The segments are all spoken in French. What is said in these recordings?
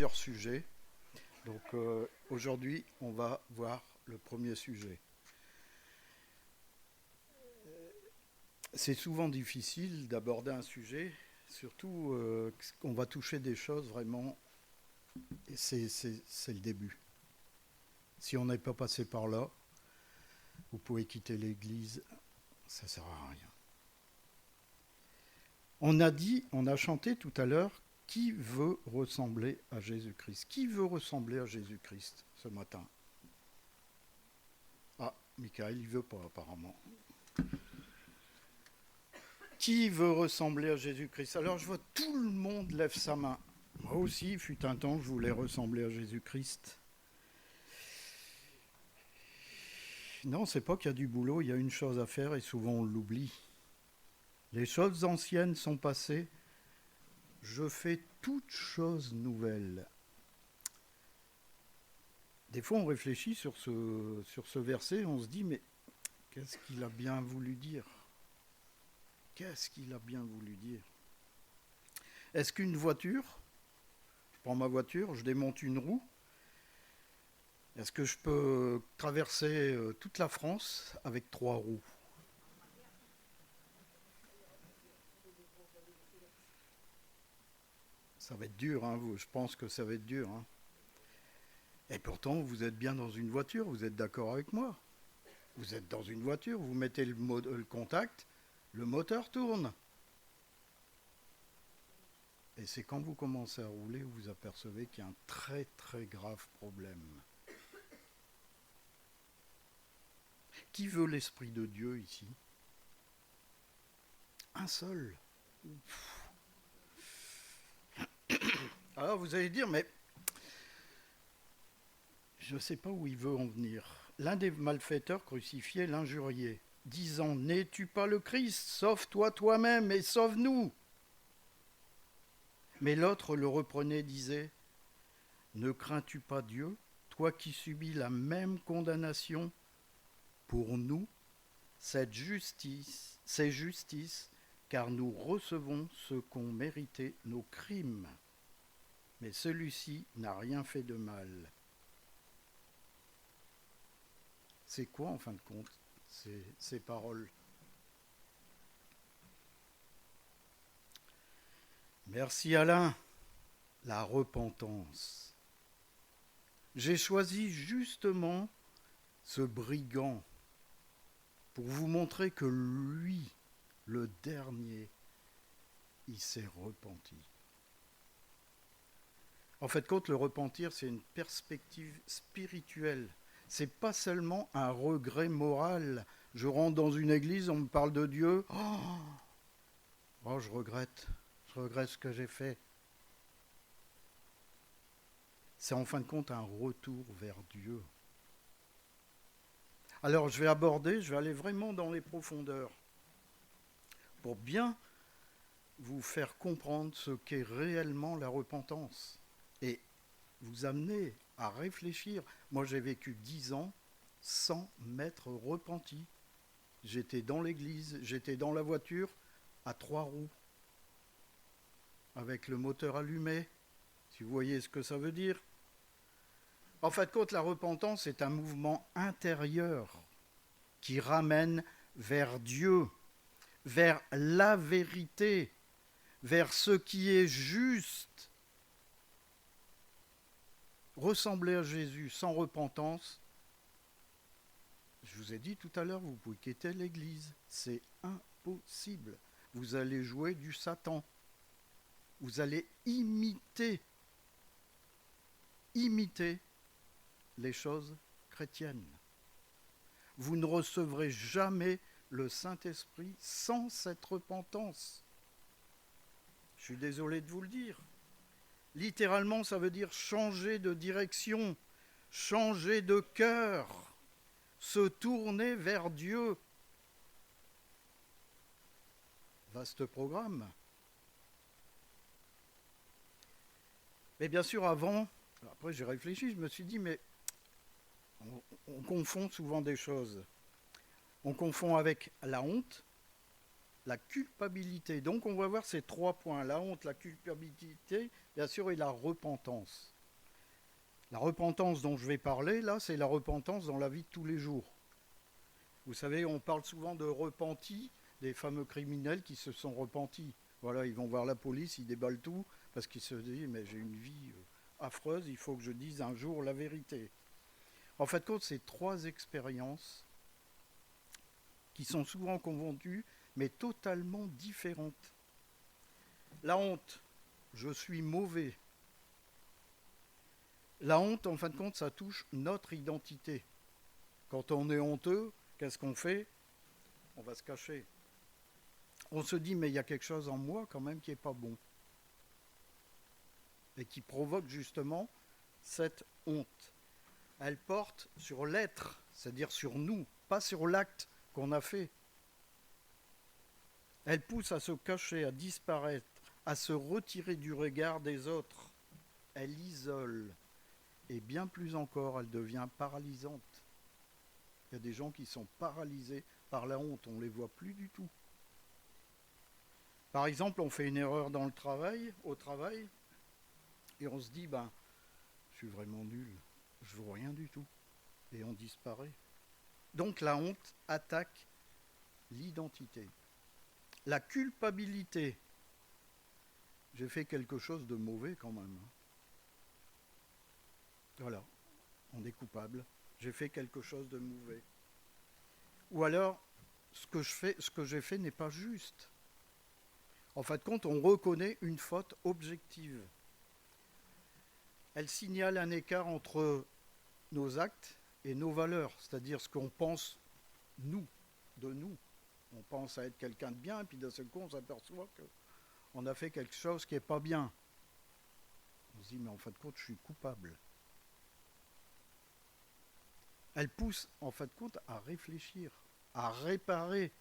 plusieurs sujets. Donc aujourd'hui, on va voir le premier sujet. C'est souvent difficile d'aborder un sujet, surtout qu'on va toucher des choses vraiment, et c'est le début. Si on n'est pas passé par là, vous pouvez quitter l'église, ça ne sert à rien. On a chanté tout à l'heure, qui veut ressembler à Jésus-Christ? Qui veut ressembler à Jésus-Christ ce matin? Ah, Michael, il ne veut pas apparemment. Qui veut ressembler à Jésus-Christ? Alors je vois tout le monde lève sa main. Moi aussi, il fut un temps, je voulais ressembler à Jésus-Christ. Non, c'est pas qu'il y a du boulot, il y a une chose à faire et souvent on l'oublie. Les choses anciennes sont passées, je fais toutes choses nouvelles. Des fois on réfléchit sur ce verset, on se dit mais qu'est-ce qu'il a bien voulu dire? Qu'est-ce qu'il a bien voulu dire? Est-ce qu'une voiture, je prends ma voiture, je démonte une roue, est-ce que je peux traverser toute la France avec 3 roues? Ça va être dur, hein, je pense que ça va être dur. Hein. Et pourtant, vous êtes bien dans une voiture, vous êtes d'accord avec moi? Vous êtes dans une voiture, vous mettez le contact, le moteur tourne. Et c'est quand vous commencez à rouler que vous apercevez qu'il y a un très très grave problème. Qui veut l'Esprit de Dieu ici? Un seul. Alors vous allez dire, mais je ne sais pas où il veut en venir. L'un des malfaiteurs crucifiait l'injurié, disant « N'es-tu pas le Christ? Sauve-toi toi-même et sauve-nous » Mais l'autre le reprenait, disait « Ne crains-tu pas Dieu, toi qui subis la même condamnation? Pour nous, c'est justice, car nous recevons ce qu'ont mérité nos crimes. Mais celui-ci n'a rien fait de mal. » C'est quoi, en fin de compte, ces paroles? Merci Alain. La repentance. J'ai choisi justement ce brigand pour vous montrer que lui, le dernier, il s'est repenti. En fait, compte, le repentir, c'est une perspective spirituelle. C'est pas seulement un regret moral. Je rentre dans une église, on me parle de Dieu. Oh, je regrette ce que j'ai fait. C'est en fin de compte un retour vers Dieu. Alors je vais aller vraiment dans les profondeurs pour bien vous faire comprendre ce qu'est réellement la repentance et vous amener à réfléchir. Moi j'ai vécu 10 ans sans m'être repenti. J'étais dans l'église, j'étais dans la voiture à 3 roues avec le moteur allumé, si vous voyez ce que ça veut dire. En fin de compte, la repentance est un mouvement intérieur qui ramène vers Dieu, vers la vérité, vers ce qui est juste. Ressembler à Jésus sans repentance, je vous ai dit tout à l'heure, vous pouvez quitter l'église. C'est impossible. Vous allez jouer du Satan. Vous allez imiter les choses chrétiennes. Vous ne recevrez jamais le Saint-Esprit sans cette repentance. Je suis désolé de vous le dire. Littéralement, ça veut dire changer de direction, changer de cœur, se tourner vers Dieu. Vaste programme. Mais bien sûr, après j'ai réfléchi, je me suis dit, mais on confond souvent des choses. On confond avec la honte la culpabilité. Donc on va voir ces 3 points, la honte, la culpabilité, bien sûr, et la repentance. La repentance dont je vais parler, là, c'est la repentance dans la vie de tous les jours. Vous savez, on parle souvent de repentis, des fameux criminels qui se sont repentis. Voilà, ils vont voir la police, ils déballent tout, parce qu'ils se disent, mais j'ai une vie affreuse, il faut que je dise un jour la vérité. En fait, compte, c'est 3 expériences qui sont souvent confondues, mais totalement différentes. La honte, je suis mauvais. La honte, en fin de compte, ça touche notre identité. Quand on est honteux, qu'est-ce qu'on fait? On va se cacher. On se dit, mais il y a quelque chose en moi quand même qui n'est pas bon. Et qui provoque justement cette honte. Elle porte sur l'être, c'est-à-dire sur nous, pas sur l'acte qu'on a fait. Elle pousse à se cacher, à disparaître, à se retirer du regard des autres. Elle isole. Et bien plus encore, elle devient paralysante. Il y a des gens qui sont paralysés par la honte, on ne les voit plus du tout. Par exemple, on fait une erreur dans le travail, au travail, et on se dit, je suis vraiment nul, je ne vaux rien du tout. Et on disparaît. Donc la honte attaque l'identité. La culpabilité. J'ai fait quelque chose de mauvais quand même. Voilà, on est coupable. J'ai fait quelque chose de mauvais. Ou alors, ce que j'ai fait n'est pas juste. En fin de compte, on reconnaît une faute objective. Elle signale un écart entre nos actes et nos valeurs, c'est-à-dire ce qu'on pense nous, de nous. On pense à être quelqu'un de bien, et puis d'un seul coup, on s'aperçoit qu'on a fait quelque chose qui n'est pas bien. On se dit, mais en fin de compte, je suis coupable. Elle pousse, en fin de compte, à réfléchir, à réparer.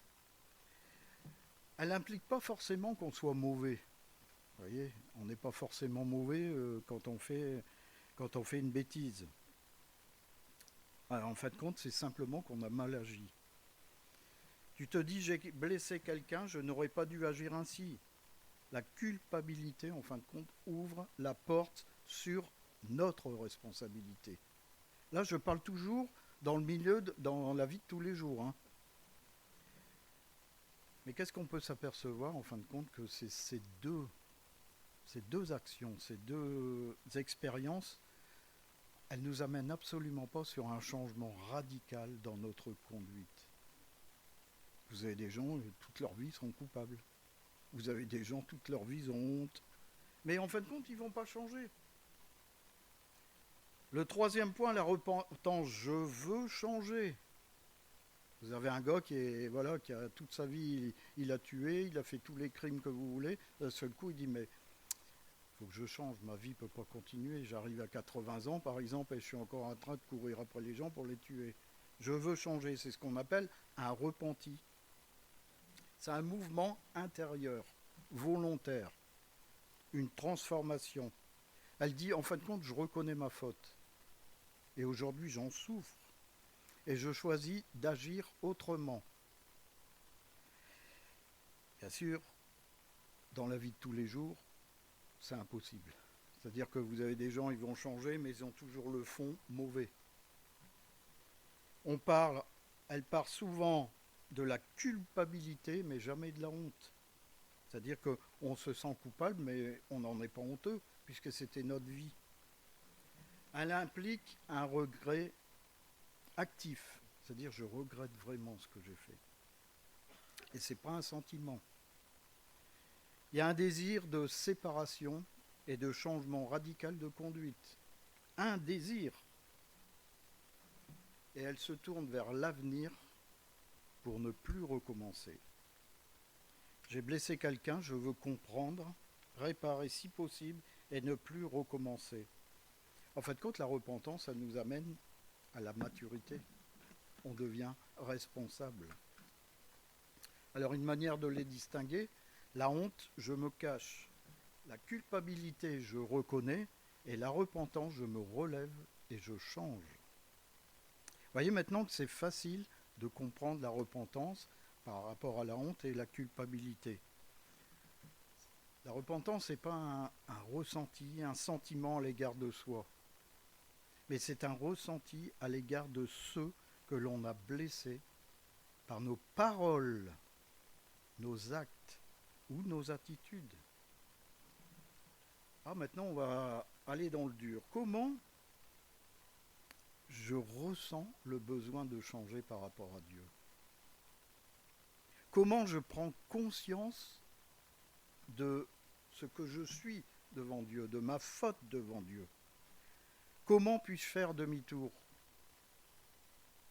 Elle n'implique pas forcément qu'on soit mauvais. Vous voyez, on n'est pas forcément mauvais quand on fait une bêtise. Alors, en fin de compte, c'est simplement qu'on a mal agi. Tu te dis, j'ai blessé quelqu'un, je n'aurais pas dû agir ainsi. La culpabilité, en fin de compte, ouvre la porte sur notre responsabilité. Là, je parle toujours dans le milieu, dans la vie de tous les jours. Mais qu'est-ce qu'on peut s'apercevoir, en fin de compte, que c'est ces deux actions, ces deux expériences, elles ne nous amènent absolument pas sur un changement radical dans notre conduite. Vous avez des gens, toute leur vie, seront coupables. Vous avez des gens, toute leur vie, ont honte. Mais en fin de compte, ils ne vont pas changer. Le 3e point, la repentance. Je veux changer. Vous avez un gars qui a toute sa vie, il a tué, il a fait tous les crimes que vous voulez. D'un seul coup, il dit, mais il faut que je change, ma vie ne peut pas continuer. J'arrive à 80 ans, par exemple, et je suis encore en train de courir après les gens pour les tuer. Je veux changer, c'est ce qu'on appelle un repenti. C'est un mouvement intérieur, volontaire, une transformation. Elle dit, en fin de compte, je reconnais ma faute. Et aujourd'hui, j'en souffre. Et je choisis d'agir autrement. Bien sûr, dans la vie de tous les jours, c'est impossible. C'est-à-dire que vous avez des gens, ils vont changer, mais ils ont toujours le fond mauvais. Elle part souvent de la culpabilité, mais jamais de la honte. C'est-à-dire qu'on se sent coupable, mais on n'en est pas honteux, puisque c'était notre vie. Elle implique un regret actif, c'est-à-dire je regrette vraiment ce que j'ai fait. Et ce n'est pas un sentiment. Il y a un désir de séparation et de changement radical de conduite. Un désir. Et elle se tourne vers l'avenir pour ne plus recommencer. J'ai blessé quelqu'un, je veux comprendre, réparer si possible et ne plus recommencer. En fin de compte, la repentance, ça nous amène à la maturité. On devient responsable. Alors une manière de les distinguer, la honte, je me cache. La culpabilité, je reconnais. Et la repentance, je me relève et je change. Vous voyez maintenant que c'est facile de comprendre la repentance par rapport à la honte et la culpabilité. La repentance n'est pas un ressenti, un sentiment à l'égard de soi, mais c'est un ressenti à l'égard de ceux que l'on a blessés par nos paroles, nos actes ou nos attitudes. Maintenant, on va aller dans le dur. Comment je ressens le besoin de changer par rapport à Dieu? Comment je prends conscience de ce que je suis devant Dieu, de ma faute devant Dieu? Comment puis-je faire demi-tour?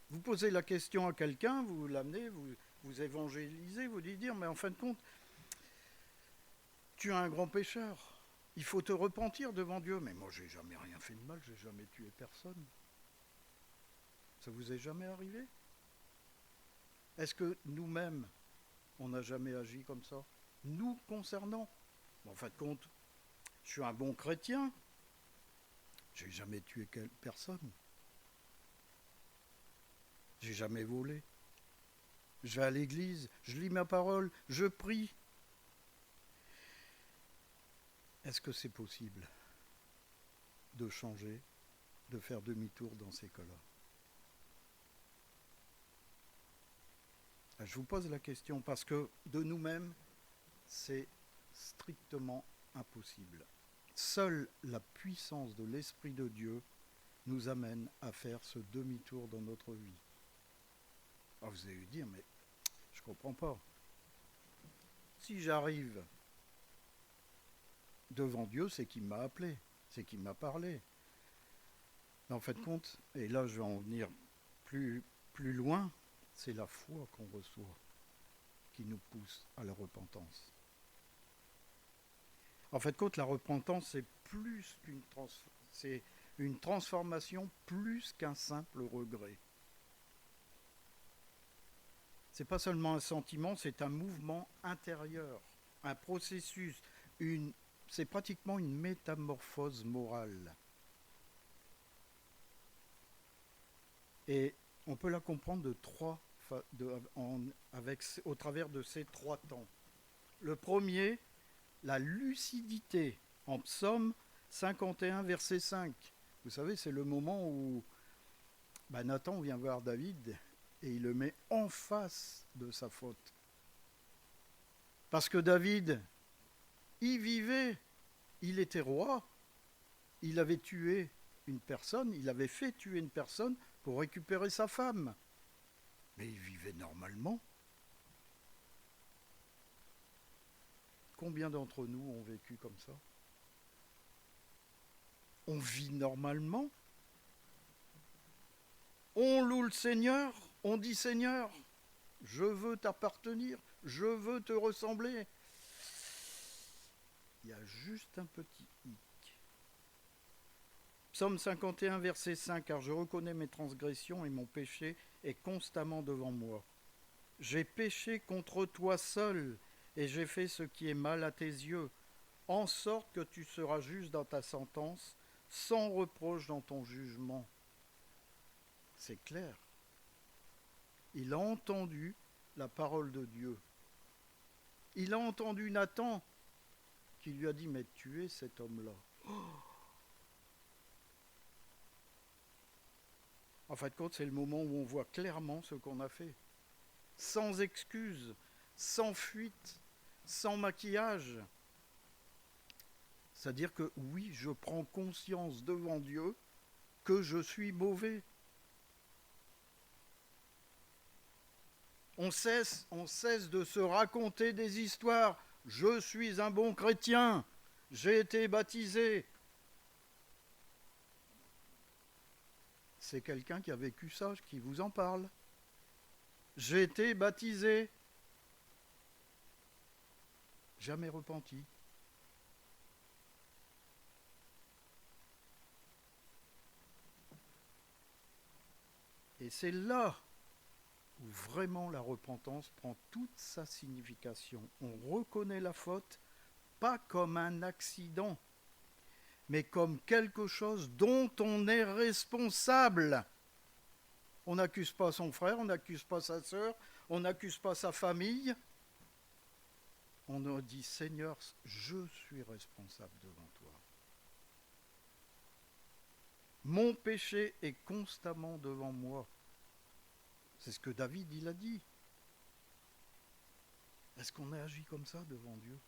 Vous posez la question à quelqu'un, vous l'amenez, vous évangélisez, vous lui dites, mais en fin de compte, tu es un grand pécheur. Il faut te repentir devant Dieu. Mais moi, j'ai jamais rien fait de mal, j'ai jamais tué personne. Ça vous est jamais arrivé? Est-ce que nous-mêmes, on n'a jamais agi comme ça? Nous concernant? En fin de compte, je suis un bon chrétien. J'ai jamais tué personne. J'ai jamais volé. Je vais à l'église, je lis ma parole, je prie. Est-ce que c'est possible de changer, de faire demi-tour dans ces cas-là? Je vous pose la question parce que de nous-mêmes, c'est strictement impossible. Seule la puissance de l'Esprit de Dieu nous amène à faire ce demi-tour dans notre vie. Alors vous allez dire, mais je ne comprends pas. Si j'arrive devant Dieu, c'est qu'il m'a appelé, c'est qu'il m'a parlé. Mais en fin de compte, et là je vais en venir plus loin, c'est la foi qu'on reçoit qui nous pousse à la repentance. En fin de compte, la repentance, c'est plus c'est une transformation plus qu'un simple regret. C'est pas seulement un sentiment, c'est un mouvement intérieur, un processus, c'est pratiquement une métamorphose morale. Et on peut la comprendre au travers de ces 3 temps. Le premier, la lucidité, en Psaume 51, verset 5. Vous savez, c'est le moment où Nathan vient voir David et il le met en face de sa faute. Parce que David, il vivait, il était roi, il avait tué une personne, il avait fait tuer une personne pour récupérer sa femme. Mais il vivait normalement. Combien d'entre nous ont vécu comme ça? On vit normalement. On loue le Seigneur, on dit Seigneur, je veux t'appartenir, je veux te ressembler. Il y a juste un petit hic. Psaume 51, verset 5, car je reconnais mes transgressions et mon péché est constamment devant moi. J'ai péché contre toi seul et j'ai fait ce qui est mal à tes yeux, en sorte que tu seras juste dans ta sentence, sans reproche dans ton jugement. C'est clair. Il a entendu la parole de Dieu. Il a entendu Nathan qui lui a dit, mais tu es cet homme-là. En fin de compte, c'est le moment où on voit clairement ce qu'on a fait. Sans excuse, sans fuite, sans maquillage. C'est-à-dire que oui, je prends conscience devant Dieu que je suis mauvais. On cesse de se raconter des histoires. Je suis un bon chrétien, j'ai été baptisé. C'est quelqu'un qui a vécu ça, qui vous en parle. J'ai été baptisé, jamais repenti. Et c'est là où vraiment la repentance prend toute sa signification. On reconnaît la faute, pas comme un accident, mais comme quelque chose dont on est responsable. On n'accuse pas son frère, on n'accuse pas sa sœur, on n'accuse pas sa famille. On a dit, Seigneur, je suis responsable devant toi. Mon péché est constamment devant moi. C'est ce que David, il a dit. Est-ce qu'on a agi comme ça devant Dieu?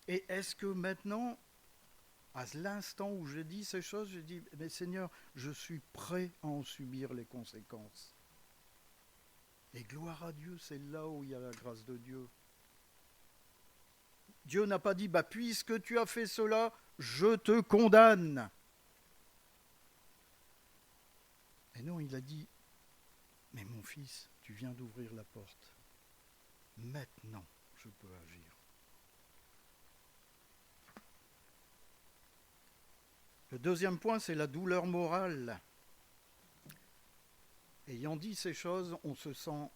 Et est-ce que maintenant, à l'instant où j'ai dit ces choses, j'ai dit, mais Seigneur, je suis prêt à en subir les conséquences. Et gloire à Dieu, c'est là où il y a la grâce de Dieu. Dieu n'a pas dit, puisque tu as fait cela, je te condamne. Et non, il a dit, mais mon fils, tu viens d'ouvrir la porte. Maintenant, je peux agir. Le deuxième point, c'est la douleur morale. Ayant dit ces choses, on se sent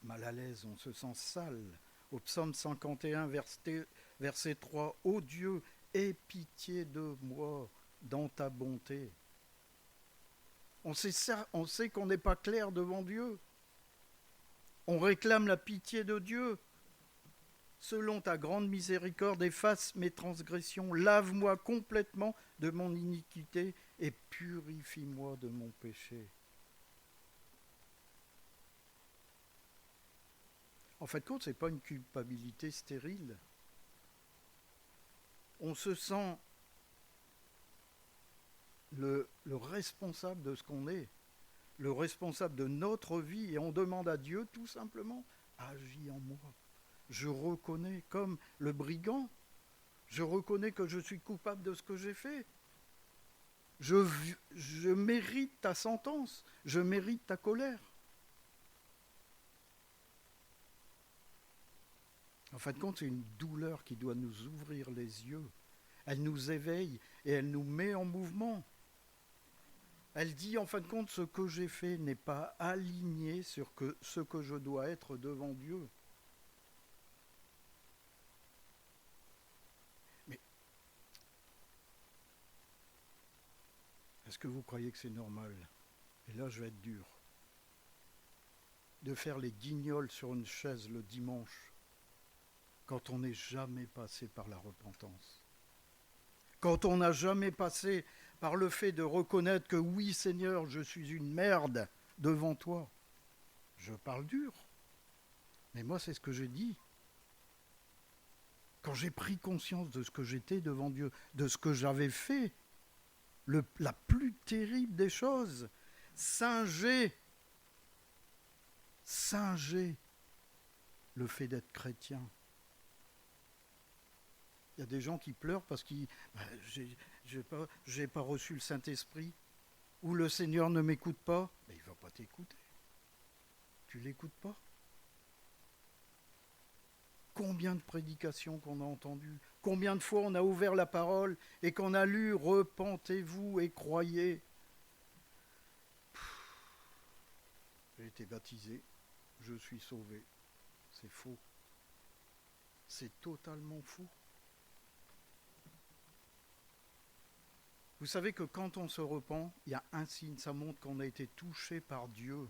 mal à l'aise, on se sent sale. Au psaume 51, verset 3, « Ô Dieu, aie pitié de moi dans ta bonté. » On sait qu'on n'est pas clair devant Dieu. On réclame la pitié de Dieu. Selon ta grande miséricorde, efface mes transgressions, lave-moi complètement de mon iniquité et purifie-moi de mon péché. En fait, ce n'est pas une culpabilité stérile. On se sent le responsable de ce qu'on est, le responsable de notre vie, et on demande à Dieu tout simplement, agis en moi. Je reconnais, comme le brigand, je reconnais que je suis coupable de ce que j'ai fait. Je mérite ta sentence, je mérite ta colère. En fin de compte, c'est une douleur qui doit nous ouvrir les yeux. Elle nous éveille et elle nous met en mouvement. Elle dit, en fin de compte, ce que j'ai fait n'est pas aligné sur ce que je dois être devant Dieu. Mais est-ce que vous croyez que c'est normal? Et là, je vais être dur. De faire les guignols sur une chaise le dimanche, quand on n'est jamais passé par la repentance. Quand on n'a jamais passé par le fait de reconnaître que oui, Seigneur, je suis une merde devant toi. Je parle dur. Mais moi, c'est ce que j'ai dit. Quand j'ai pris conscience de ce que j'étais devant Dieu, de ce que j'avais fait, la plus terrible des choses, singer le fait d'être chrétien. Il y a des gens qui pleurent parce que j'ai pas reçu le Saint-Esprit, ou le Seigneur ne m'écoute pas. Mais il ne va pas t'écouter. Tu ne l'écoutes pas. Combien de prédications qu'on a entendues, combien de fois on a ouvert la parole et qu'on a lu « Repentez-vous et croyez ». J'ai été baptisé, je suis sauvé. C'est faux. C'est totalement faux. Vous savez que quand on se repent, il y a un signe, ça montre qu'on a été touché par Dieu.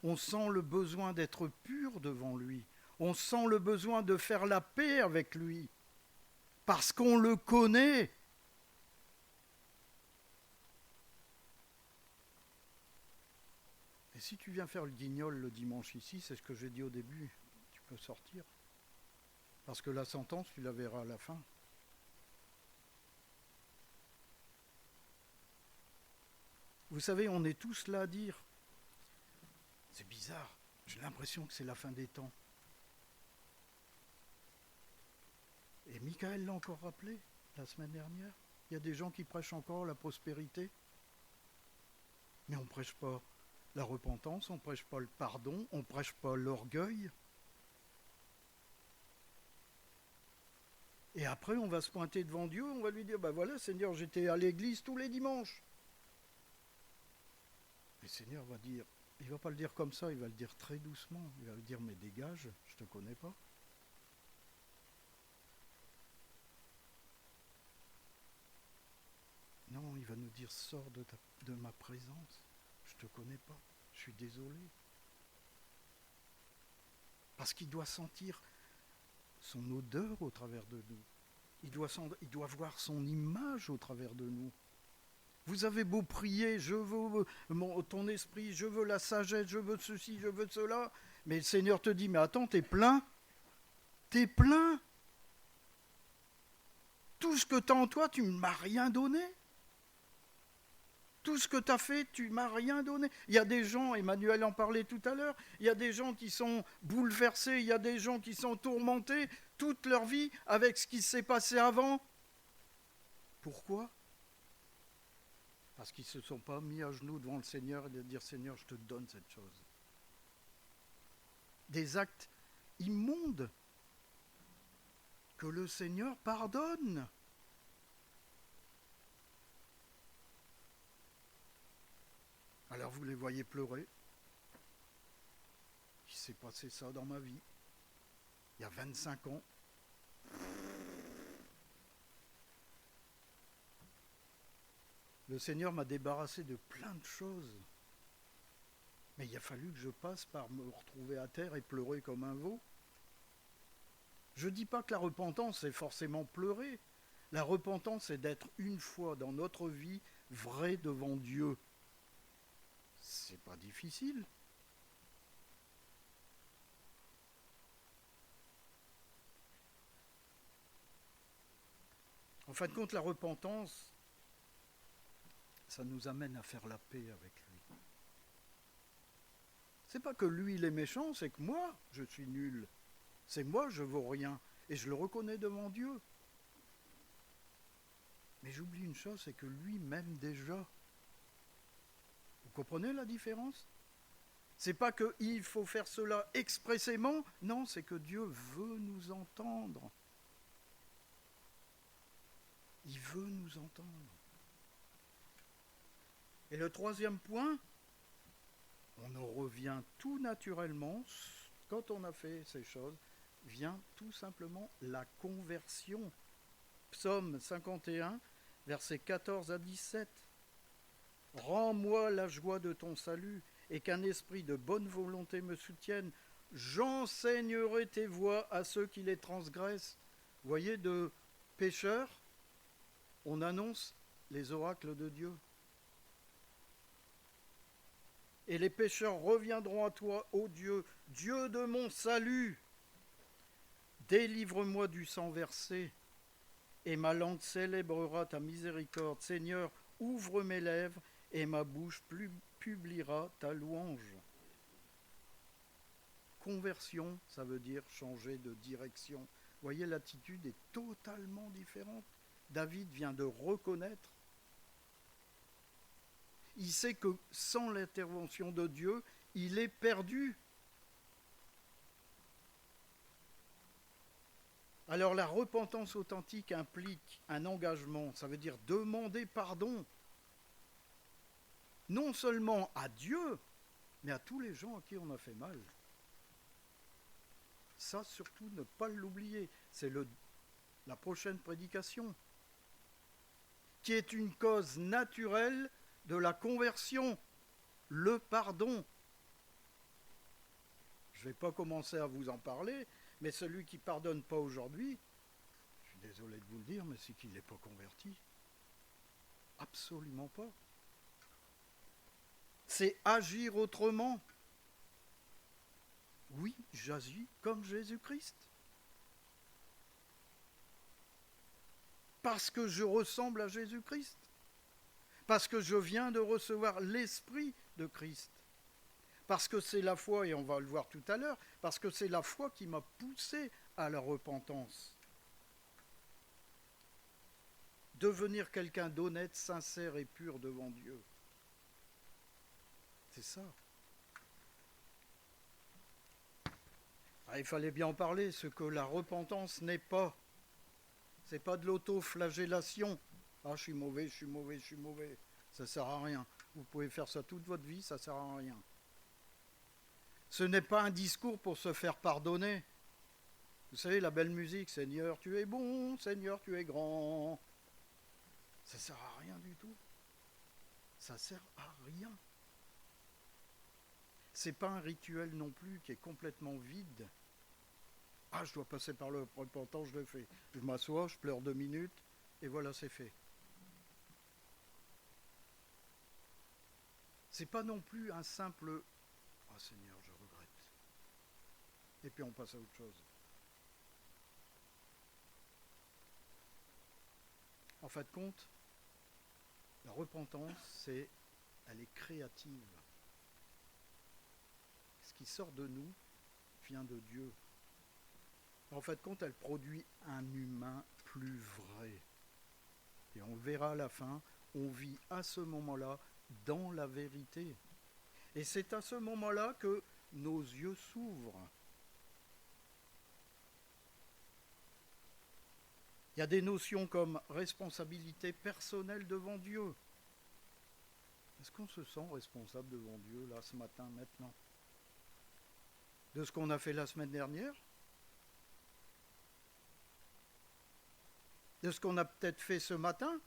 On sent le besoin d'être pur devant lui. On sent le besoin de faire la paix avec lui. Parce qu'on le connaît. Et si tu viens faire le guignol le dimanche ici, c'est ce que j'ai dit au début, tu peux sortir. Parce que la sentence, tu la verras à la fin. Vous savez, on est tous là à dire, c'est bizarre, j'ai l'impression que c'est la fin des temps. Et Michael l'a encore rappelé la semaine dernière. Il y a des gens qui prêchent encore la prospérité. Mais on ne prêche pas la repentance, on ne prêche pas le pardon, on ne prêche pas l'orgueil. Et après, on va se pointer devant Dieu, on va lui dire, voilà, Seigneur, j'étais à l'église tous les dimanches. Le Seigneur va dire, il ne va pas le dire comme ça, il va le dire très doucement. Il va lui dire, mais dégage, je ne te connais pas. Non, il va nous dire, dire, sors de ma présence, je ne te connais pas, je suis désolé. Parce qu'il doit sentir son odeur au travers de nous. Il doit voir son image au travers de nous. Vous avez beau prier, je veux ton esprit, je veux la sagesse, je veux ceci, je veux cela, mais le Seigneur te dit, mais attends, t'es plein. T'es plein. Tout ce que tu as en toi, tu ne m'as rien donné. Tout ce que tu as fait, tu ne m'as rien donné. Il y a des gens, Emmanuel en parlait tout à l'heure, il y a des gens qui sont bouleversés, il y a des gens qui sont tourmentés toute leur vie avec ce qui s'est passé avant. Pourquoi ? Parce qu'ils ne se sont pas mis à genoux devant le Seigneur et de dire, Seigneur, je te donne cette chose. Des actes immondes que le Seigneur pardonne. Alors vous les voyez pleurer. Il s'est passé ça dans ma vie. Il y a 25 ans. Le Seigneur m'a débarrassé de plein de choses. Mais il a fallu que je passe par me retrouver à terre et pleurer comme un veau. Je ne dis pas que la repentance, c'est forcément pleurer. La repentance, c'est d'être une fois dans notre vie vrai devant Dieu. C'est pas difficile. En fin de compte, la repentance, ça nous amène à faire la paix avec lui. C'est pas que lui, il est méchant, c'est que moi, je suis nul. C'est moi, je vaux rien. Et je le reconnais devant Dieu. Mais j'oublie une chose, c'est que lui m'aime déjà. Vous comprenez la différence ? C'est pas qu'il faut faire cela expressément, non, c'est que Dieu veut nous entendre. Il veut nous entendre. Et le troisième point, on en revient tout naturellement, quand on a fait ces choses, vient tout simplement la conversion. Psaume 51, versets 14 à 17. Rends-moi la joie de ton salut, et qu'un esprit de bonne volonté me soutienne. J'enseignerai tes voies à ceux qui les transgressent. Vous voyez, de pécheurs, on annonce les oracles de Dieu. Et les pécheurs reviendront à toi, ô Dieu, Dieu de mon salut. Délivre-moi du sang versé, et ma langue célébrera ta miséricorde. Seigneur, ouvre mes lèvres, et ma bouche publiera ta louange. Conversion, ça veut dire changer de direction. Vous voyez, l'attitude est totalement différente. David vient de reconnaître. Il sait que sans l'intervention de Dieu, il est perdu. Alors la repentance authentique implique un engagement, ça veut dire demander pardon. Non seulement à Dieu, mais à tous les gens à qui on a fait mal. Ça, surtout, ne pas l'oublier. C'est la prochaine prédication, qui est une cause naturelle de la conversion, le pardon. Je ne vais pas commencer à vous en parler, mais celui qui ne pardonne pas aujourd'hui, je suis désolé de vous le dire, mais c'est qu'il n'est pas converti. Absolument pas. C'est agir autrement. Oui, j'agis comme Jésus-Christ. Parce que je ressemble à Jésus-Christ. Parce que je viens de recevoir l'Esprit de Christ. Parce que c'est la foi, et on va le voir tout à l'heure, parce que c'est la foi qui m'a poussé à la repentance. Devenir quelqu'un d'honnête, sincère et pur devant Dieu. C'est ça. Il fallait bien en parler, ce que la repentance n'est pas. Ce n'est pas de l'auto-flagellation. Ah, je suis mauvais, je suis mauvais, je suis mauvais. Ça ne sert à rien. Vous pouvez faire ça toute votre vie, ça ne sert à rien. Ce n'est pas un discours pour se faire pardonner. Vous savez, la belle musique, Seigneur, tu es bon, Seigneur, tu es grand. Ça ne sert à rien du tout. ça sert à rien. C'est pas un rituel non plus qui est complètement vide. Ah, je dois passer par le repentant, je le fais. Je m'assois, je pleure 2 minutes, et voilà, c'est fait. C'est pas non plus un simple « Ah Seigneur, je regrette ». Et puis on passe à autre chose. En fin de compte, la repentance, elle est créative. Ce qui sort de nous vient de Dieu. En fin de compte, elle produit un humain plus vrai. Et on le verra à la fin, on vit à ce moment-là dans la vérité. Et c'est à ce moment-là que nos yeux s'ouvrent. Il y a des notions comme responsabilité personnelle devant Dieu. Est-ce qu'on se sent responsable devant Dieu, là, ce matin, maintenant? De ce qu'on a fait la semaine dernière? De ce qu'on a peut-être fait ce matin?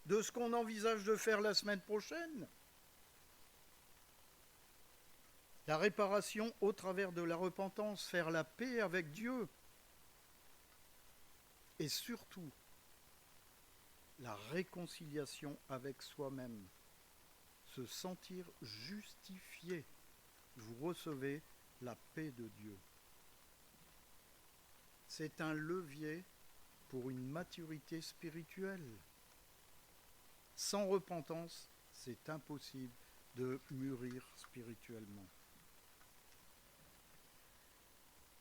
De ce qu'on envisage de faire la semaine prochaine? La réparation au travers de la repentance, faire la paix avec Dieu. Et surtout, la réconciliation avec soi-même. Se sentir justifié. Vous recevez la paix de Dieu. C'est un levier pour une maturité spirituelle. Sans repentance, c'est impossible de mûrir spirituellement.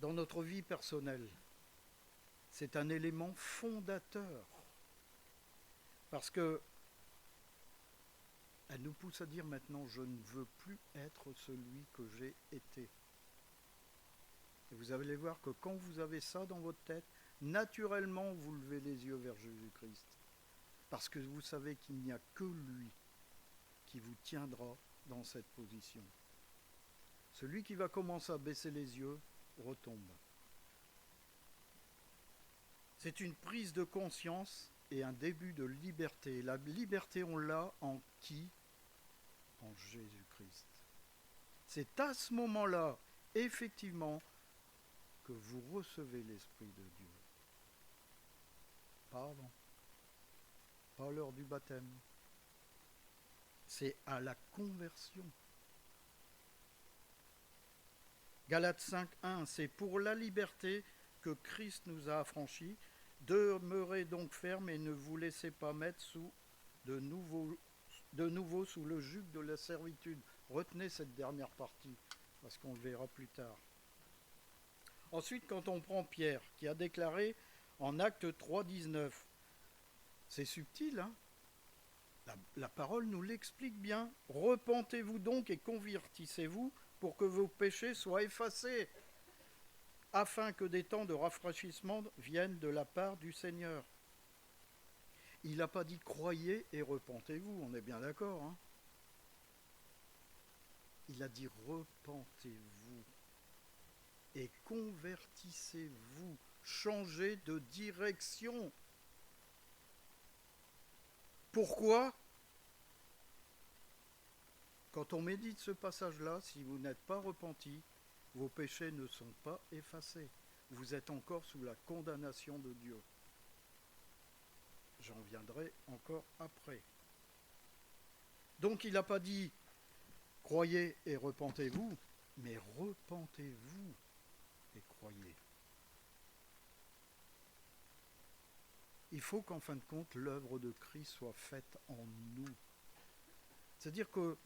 Dans notre vie personnelle, c'est un élément fondateur. Parce que elle nous pousse à dire maintenant, je ne veux plus être celui que j'ai été. Et vous allez voir que quand vous avez ça dans votre tête, naturellement vous levez les yeux vers Jésus-Christ. Parce que vous savez qu'il n'y a que lui qui vous tiendra dans cette position. Celui qui va commencer à baisser les yeux retombe. C'est une prise de conscience et un début de liberté. La liberté, on l'a en qui? En Jésus-Christ. C'est à ce moment-là, effectivement, que vous recevez l'Esprit de Dieu. Pas avant. Pas lors du baptême. C'est à la conversion. Galates 5.1, c'est pour la liberté que Christ nous a affranchis. Demeurez donc fermes et ne vous laissez pas mettre de nouveau sous le joug de la servitude. Retenez cette dernière partie, parce qu'on le verra plus tard. Ensuite, quand on prend Pierre, qui a déclaré en Acte 3.19, c'est subtil, hein? La parole nous l'explique bien. Repentez-vous donc et convertissez-vous pour que vos péchés soient effacés, afin que des temps de rafraîchissement viennent de la part du Seigneur. Il n'a pas dit croyez et repentez-vous, on est bien d'accord, hein? Il a dit repentez-vous et convertissez-vous, changez de direction. Pourquoi? Quand on médite ce passage-là, si vous n'êtes pas repenti, vos péchés ne sont pas effacés. Vous êtes encore sous la condamnation de Dieu. J'en viendrai encore après. Donc il n'a pas dit croyez et repentez-vous, mais repentez-vous et croyez. Il faut qu'en fin de compte, l'œuvre de Christ soit faite en nous. C'est-à-dire que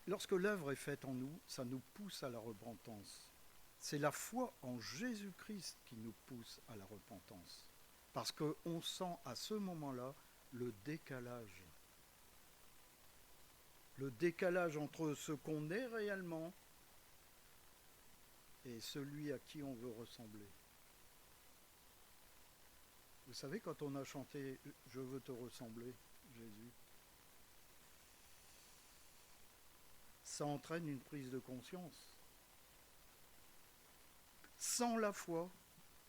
lorsque l'œuvre est faite en nous, ça nous pousse à la repentance. C'est la foi en Jésus-Christ qui nous pousse à la repentance. Parce qu'on sent à ce moment-là le décalage. Le décalage entre ce qu'on est réellement et celui à qui on veut ressembler. Vous savez, quand on a chanté « Je veux te ressembler, Jésus », ça entraîne une prise de conscience. Sans la foi,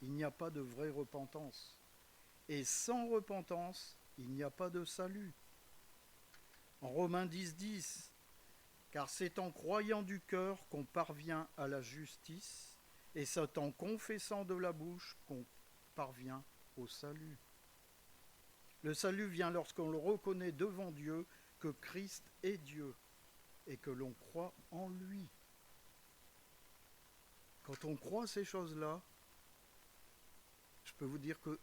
il n'y a pas de vraie repentance. Et sans repentance, il n'y a pas de salut. En Romains 10, car c'est en croyant du cœur qu'on parvient à la justice, et c'est en confessant de la bouche qu'on parvient au salut. Le salut vient lorsqu'on le reconnaît devant Dieu que Christ est Dieu et que l'on croit en lui. Quand on croit ces choses-là, je peux vous dire que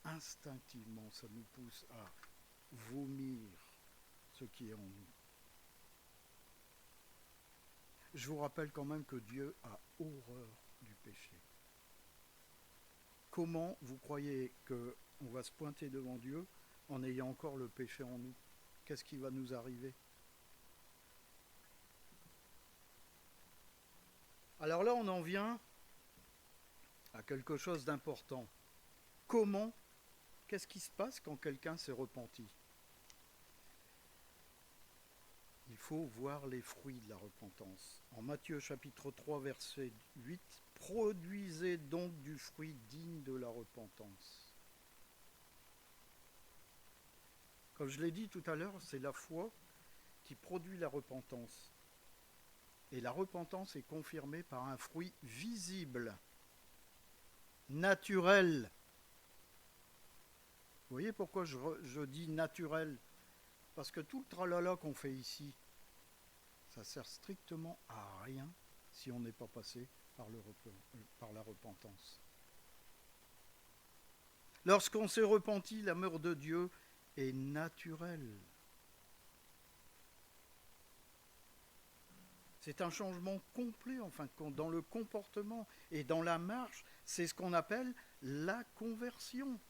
instinctivement, ça nous pousse à vomir ce qui est en nous. Je vous rappelle quand même que Dieu a horreur du péché. Comment vous croyez qu'on va se pointer devant Dieu en ayant encore le péché en nous? Qu'est-ce qui va nous arriver? Alors là, on en vient à quelque chose d'important. Qu'est-ce qui se passe quand quelqu'un s'est repenti? Il faut voir les fruits de la repentance. En Matthieu chapitre 3, verset 8, « Produisez donc du fruit digne de la repentance. » Comme je l'ai dit tout à l'heure, c'est la foi qui produit la repentance. Et la repentance est confirmée par un fruit visible, naturel. Vous voyez pourquoi je dis naturel? Parce que tout le tralala qu'on fait ici, ça sert strictement à rien si on n'est pas passé par la repentance. Lorsqu'on s'est repenti, l'amour de Dieu est naturel. C'est un changement complet, en fin de compte, dans le comportement et dans la marche. C'est ce qu'on appelle la conversion.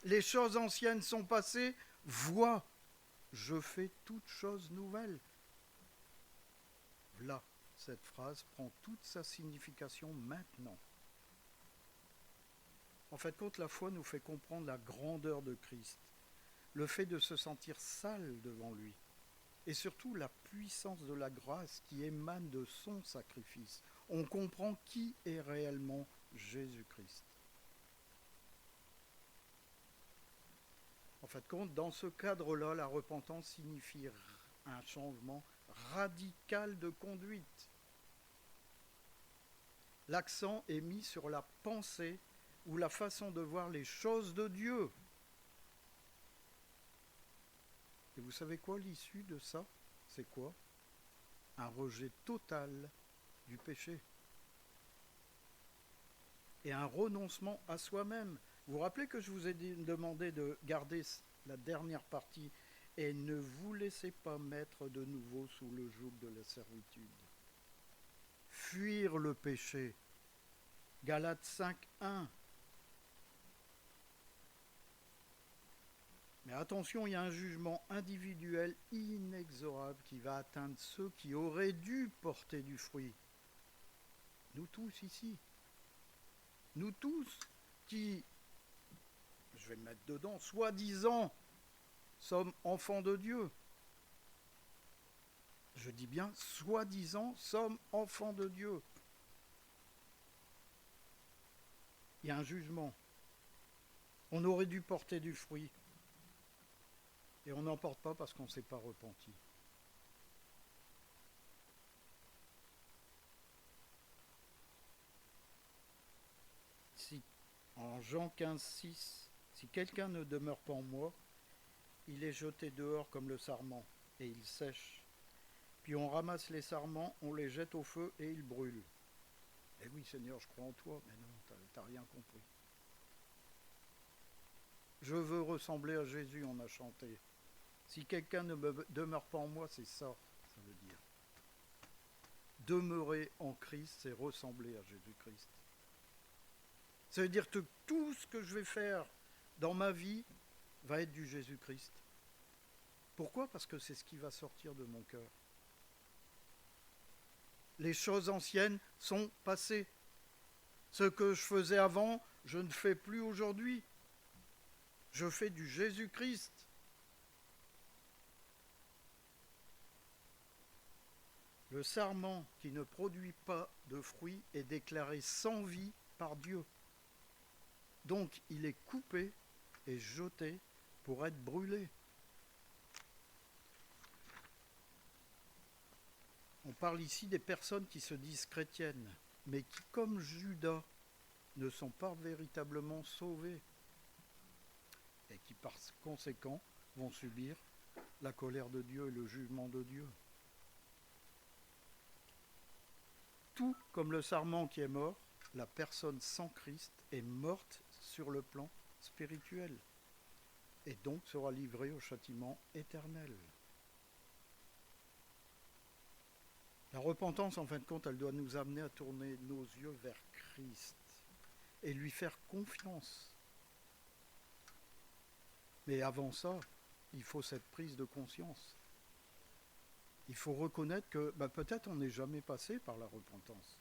Les choses anciennes sont passées, vois, je fais toutes choses nouvelles. Là, cette phrase prend toute sa signification maintenant. En fait, compte, la foi nous fait comprendre la grandeur de Christ, le fait de se sentir sale devant lui, et surtout la puissance de la grâce qui émane de son sacrifice. On comprend qui est réellement Jésus-Christ. En fait, compte, dans ce cadre-là, la repentance signifie un changement radical de conduite. L'accent est mis sur la pensée ou la façon de voir les choses de Dieu. Et vous savez quoi, l'issue de ça? C'est quoi? Un rejet total du péché. Et un renoncement à soi-même. Vous vous rappelez que je vous ai demandé de garder la dernière partie et ne vous laissez pas mettre de nouveau sous le joug de la servitude. Fuir le péché. Galates 5:1. Mais attention, il y a un jugement individuel inexorable qui va atteindre ceux qui auraient dû porter du fruit. Nous tous ici. Nous tous qui, je vais me mettre dedans, soi-disant, sommes enfants de Dieu. Je dis bien, soi-disant, sommes enfants de Dieu. Il y a un jugement. On aurait dû porter du fruit. Et on n'en porte pas parce qu'on ne s'est pas repenti. Si, en Jean 15:6, si quelqu'un ne demeure pas en moi, il est jeté dehors comme le sarment, et il sèche. Puis on ramasse les sarments, on les jette au feu et ils brûlent. Eh oui, Seigneur, je crois en toi, mais non, t'as rien compris. Je veux ressembler à Jésus, on a chanté. Si quelqu'un ne demeure pas en moi, c'est ça, ça veut dire. Demeurer en Christ, c'est ressembler à Jésus-Christ. Ça veut dire que tout ce que je vais faire dans ma vie va être du Jésus-Christ. Pourquoi? Parce que c'est ce qui va sortir de mon cœur. Les choses anciennes sont passées. Ce que je faisais avant, je ne fais plus aujourd'hui. Je fais du Jésus-Christ. Le sarment qui ne produit pas de fruits est déclaré sans vie par Dieu. Donc il est coupé et jeté pour être brûlé. On parle ici des personnes qui se disent chrétiennes, mais qui, comme Judas, ne sont pas véritablement sauvées et qui, par conséquent, vont subir la colère de Dieu et le jugement de Dieu. Tout comme le sarment qui est mort, la personne sans Christ est morte sur le plan spirituel et donc sera livrée au châtiment éternel. La repentance, en fin de compte, elle doit nous amener à tourner nos yeux vers Christ et lui faire confiance. Mais avant ça, il faut cette prise de conscience. Il faut reconnaître que peut-être on n'est jamais passé par la repentance.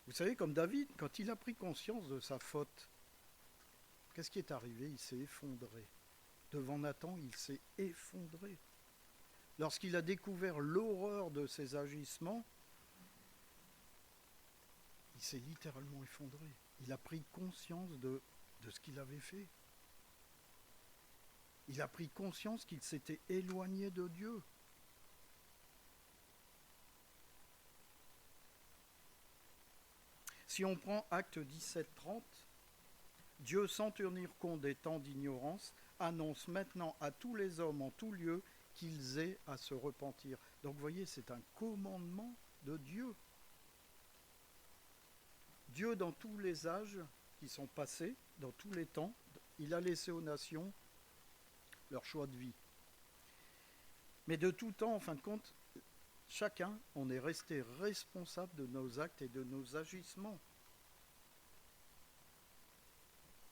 Vous savez, comme David, quand il a pris conscience de sa faute, qu'est-ce qui est arrivé? Il s'est effondré. Devant Nathan, il s'est effondré. Lorsqu'il a découvert l'horreur de ses agissements, il s'est littéralement effondré. Il a pris conscience de ce qu'il avait fait. Il a pris conscience qu'il s'était éloigné de Dieu. Si on prend Acte 17-30, Dieu, sans tenir compte des temps d'ignorance, annonce maintenant à tous les hommes en tout lieu qu'ils aient à se repentir. Donc vous voyez, c'est un commandement de Dieu. Dieu, dans tous les âges qui sont passés, dans tous les temps, il a laissé aux nations leur choix de vie. Mais de tout temps, en fin de compte, chacun, on est resté responsable de nos actes et de nos agissements.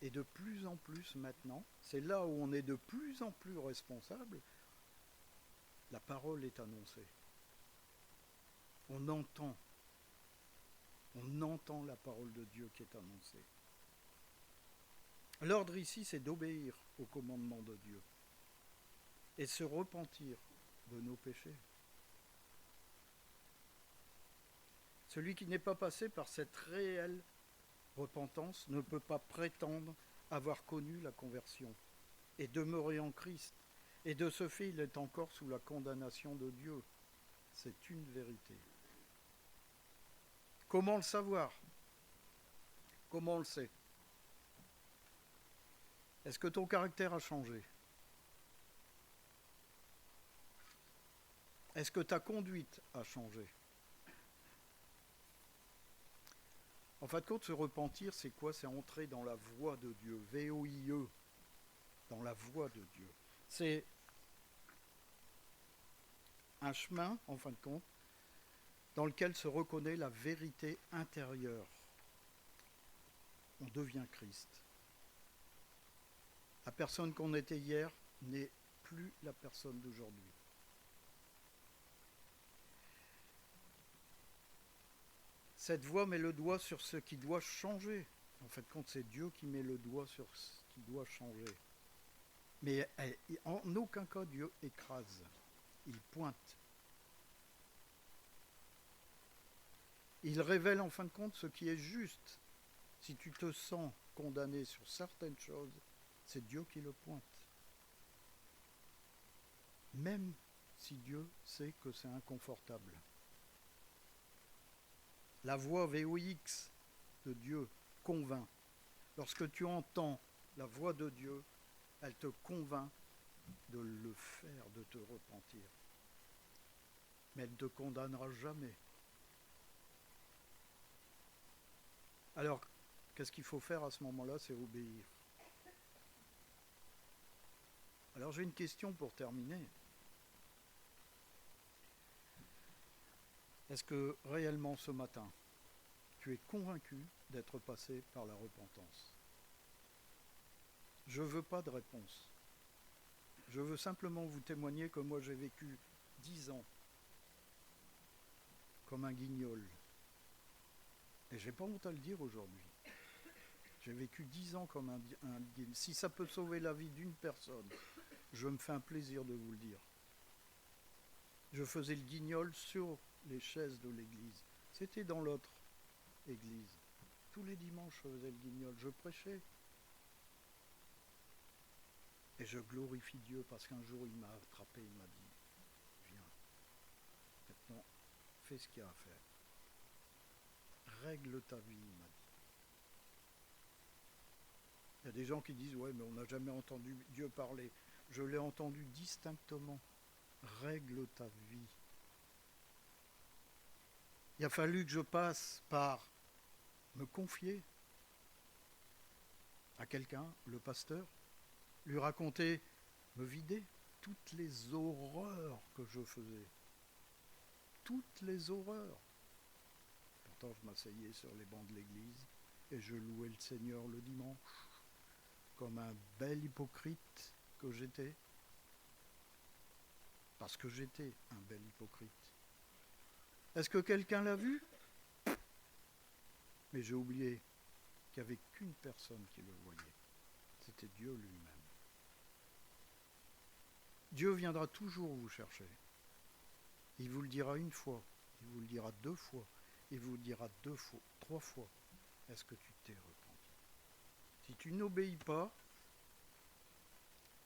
Et de plus en plus maintenant, c'est là où on est de plus en plus responsable, la parole est annoncée. On entend la parole de Dieu qui est annoncée. L'ordre ici, c'est d'obéir au commandement de Dieu et se repentir de nos péchés. Celui qui n'est pas passé par cette réelle repentance ne peut pas prétendre avoir connu la conversion et demeurer en Christ. Et de ce fait, il est encore sous la condamnation de Dieu. C'est une vérité. Comment le savoir? Comment on le sait? Est-ce que ton caractère a changé? Est-ce que ta conduite a changé? En fin de compte, se repentir, c'est quoi? C'est entrer dans la voie de Dieu, V-O-I-E, dans la voie de Dieu. C'est un chemin, en fin de compte, dans lequel se reconnaît la vérité intérieure. On devient Christ. La personne qu'on était hier n'est plus la personne d'aujourd'hui. Cette voie met le doigt sur ce qui doit changer. En fait, compte, c'est Dieu qui met le doigt sur ce qui doit changer. Mais en aucun cas, Dieu écrase. Il pointe. Il révèle en fin de compte ce qui est juste. Si tu te sens condamné sur certaines choses, c'est Dieu qui le pointe. Même si Dieu sait que c'est inconfortable. La voix VOX de Dieu convainc. Lorsque tu entends la voix de Dieu, elle te convainc de le faire, de te repentir. Mais elle ne te condamnera jamais. Alors, qu'est-ce qu'il faut faire à ce moment-là? C'est obéir. Alors j'ai une question pour terminer. Est-ce que réellement ce matin, tu es convaincu d'être passé par la repentance? Je ne veux pas de réponse. Je veux simplement vous témoigner que moi j'ai vécu 10 ans comme un guignol. Et je n'ai pas honte à le dire aujourd'hui. J'ai vécu 10 ans comme un guignol. Si ça peut sauver la vie d'une personne, je me fais un plaisir de vous le dire. Je faisais le guignol sur les chaises de l'église. C'était dans l'autre église. Tous les dimanches, je faisais le guignol, je prêchais. Et je glorifie Dieu parce qu'un jour, il m'a attrapé, il m'a dit, viens, maintenant, fais ce qu'il y a à faire. Règle ta vie, il m'a dit. Il y a des gens qui disent, ouais, mais on n'a jamais entendu Dieu parler. Je l'ai entendu distinctement. Règle ta vie. Il a fallu que je passe par me confier à quelqu'un, le pasteur, lui raconter, me vider toutes les horreurs que je faisais. Toutes les horreurs. Pourtant, je m'asseyais sur les bancs de l'église et je louais le Seigneur le dimanche, comme un bel hypocrite que j'étais. Parce que j'étais un bel hypocrite. Est-ce que quelqu'un l'a vu? Mais j'ai oublié qu'il n'y avait qu'une personne qui le voyait. C'était Dieu lui-même. Dieu viendra toujours vous chercher. Il vous le dira une fois, il vous le dira deux fois, il vous le dira deux fois, trois fois. Est-ce que tu t'es repenti? Si tu n'obéis pas,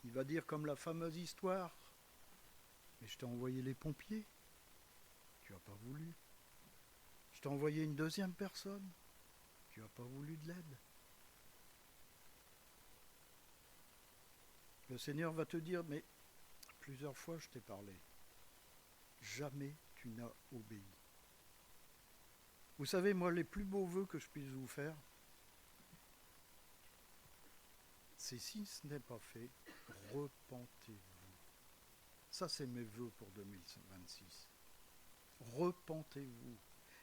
il va dire comme la fameuse histoire, mais je t'ai envoyé les pompiers, tu n'as pas voulu. Je t'ai envoyé une deuxième personne, tu n'as pas voulu de l'aide. Le Seigneur va te dire, mais plusieurs fois je t'ai parlé, jamais tu n'as obéi. Vous savez, moi, les plus beaux vœux que je puisse vous faire, c'est si ce n'est pas fait, repentez-vous. Ça, c'est mes vœux pour 2026. Repentez-vous.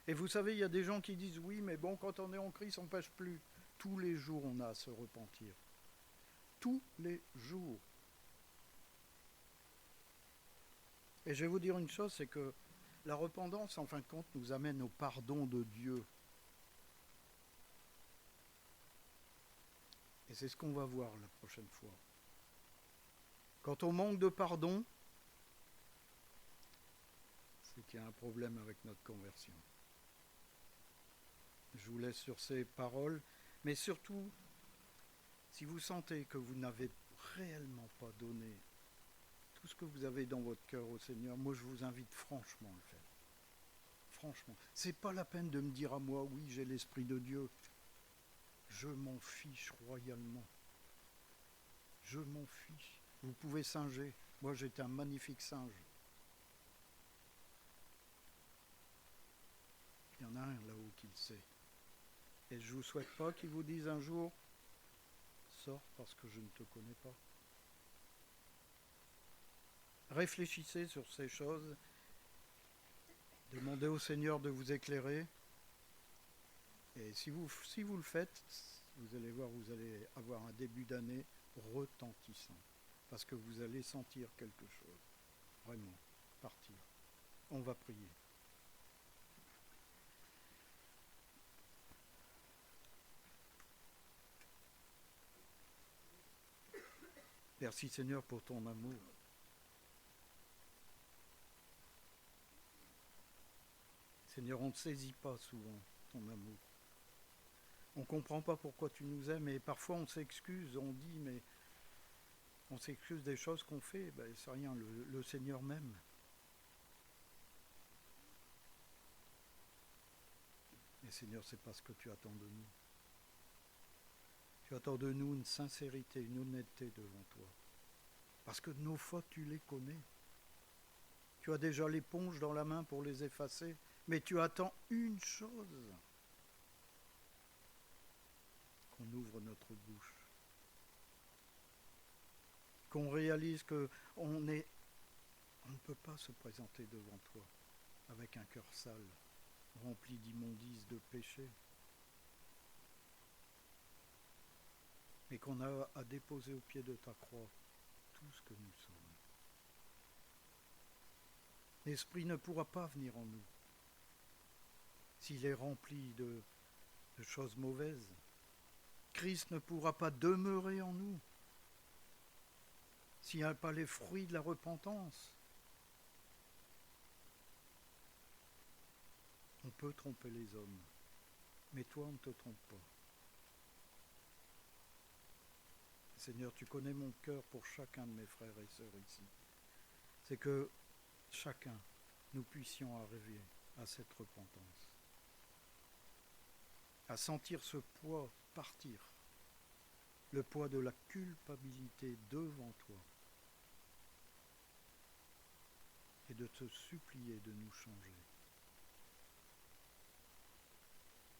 Et vous savez, il y a des gens qui disent, oui, mais bon, quand on est en Christ, on ne pêche plus. Tous les jours, on a à se repentir. Tous les jours. Et je vais vous dire une chose, c'est que la repentance, en fin de compte, nous amène au pardon de Dieu. Et c'est ce qu'on va voir la prochaine fois. Quand on manque de pardon, c'est qu'il y a un problème avec notre conversion. Je vous laisse sur ces paroles, mais surtout, si vous sentez que vous n'avez réellement pas donné tout ce que vous avez dans votre cœur au Seigneur, moi je vous invite franchement à le faire. Franchement, c'est pas la peine de me dire à moi, oui, j'ai l'Esprit de Dieu. Je m'en fiche royalement. Je m'en fiche. Vous pouvez singer. Moi, j'étais un magnifique singe. Il y en a un là-haut qui le sait. Et je ne vous souhaite pas qu'il vous dise un jour, sors parce que je ne te connais pas. Réfléchissez sur ces choses. Demandez au Seigneur de vous éclairer. Et si vous le faites, vous allez voir, vous allez avoir un début d'année retentissant. Parce que vous allez sentir quelque chose. Vraiment, partir. On va prier. Merci Seigneur pour ton amour. Seigneur, on ne saisit pas souvent ton amour. On ne comprend pas pourquoi tu nous aimes et parfois on s'excuse, on dit, mais on s'excuse des choses qu'on fait, ben, c'est rien, le Seigneur m'aime. Mais Seigneur, c'est pas ce que tu attends de nous. Tu attends de nous une sincérité, une honnêteté devant toi. Parce que nos fautes, tu les connais. Tu as déjà l'éponge dans la main pour les effacer, mais tu attends une chose, qu'on ouvre notre bouche. Qu'on réalise qu'on ne peut pas se présenter devant toi avec un cœur sale, rempli d'immondices, de péchés, mais qu'on a à déposer au pied de ta croix tout ce que nous sommes. L'Esprit ne pourra pas venir en nous s'il est rempli de choses mauvaises. Christ ne pourra pas demeurer en nous s'il n'y a pas les fruits de la repentance. On peut tromper les hommes, Mais toi, on ne te trompe pas. Seigneur, tu connais mon cœur pour chacun de mes frères et sœurs ici. C'est que chacun, nous puissions arriver à cette repentance, à sentir ce poids partir, le poids de la culpabilité devant toi, et de te supplier de nous changer.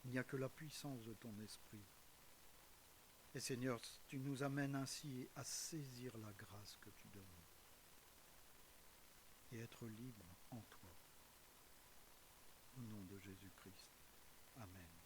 Il n'y a que la puissance de ton esprit. Et Seigneur, tu nous amènes ainsi à saisir la grâce que tu donnes et être libre en toi. Au nom de Jésus-Christ. Amen.